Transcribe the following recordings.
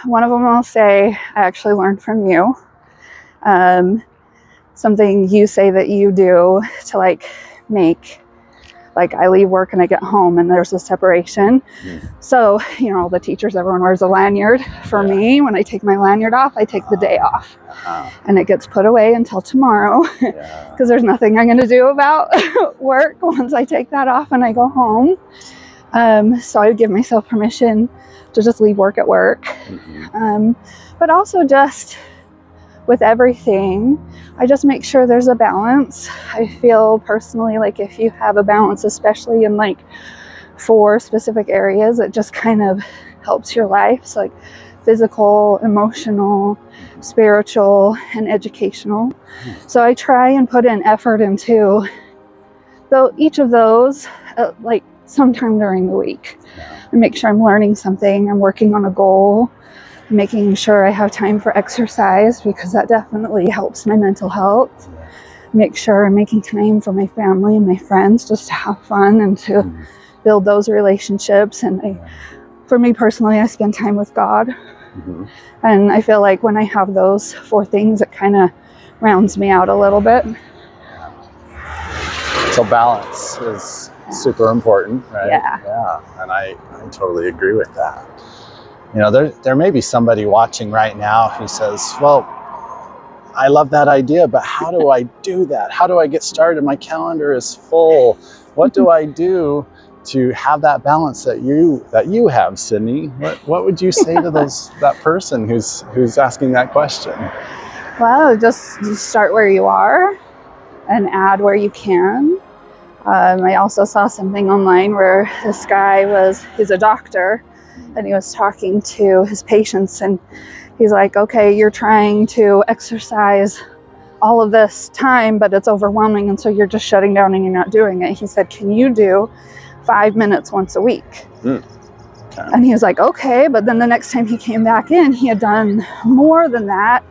one of them I'll say I actually learned from you. Something you say that you do to like make, like I leave work and I get home and there's a separation. So, you know, the teachers, everyone wears a lanyard. For me, when I take my lanyard off, I take the day off. And it gets put away until tomorrow because there's nothing I'm going to do about work once I take that off and I go home. So I would give myself permission to just leave work at work. But also just with everything, I just make sure there's a balance. I feel personally like if you have a balance, especially in like 4 specific areas, it just kind of helps your life. So like physical, emotional, spiritual, and educational. So I try and put in effort into each of those like sometime during the week. I make sure I'm learning something, I'm working on a goal, making sure I have time for exercise because that definitely helps my mental health. Make sure I'm making time for my family and my friends just to have fun and to build those relationships. And for me personally, I spend time with God. And I feel like when I have those 4 things, it kind of rounds me out a little bit. So balance is super important, right? Yeah. And I totally agree with that. You know, there may be somebody watching right now who says, well, I love that idea, but how do I do that? How do I get started? My calendar is full. What do I do to have that balance that you have, Sydney? What would you say to that person who's asking that question? Well, just start where you are and add where you can. I also saw something online where this guy he's a doctor, and he was talking to his patients, and he's like, okay, you're trying to exercise all of this time, but it's overwhelming, and so you're just shutting down and you're not doing it. He said, can you do 5 minutes once a week? And he was like, okay, but then the next time he came back in, he had done more than that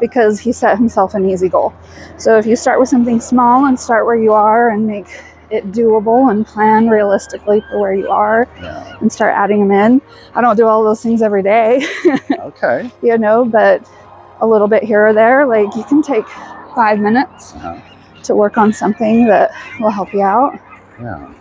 because he set himself an easy goal. So if you start with something small and start where you are and make it doable and plan realistically for where you are and start adding them in. I don't do all those things every day. Okay. You know, but a little bit here or there, like you can take 5 minutes to work on something that will help you out. Yeah.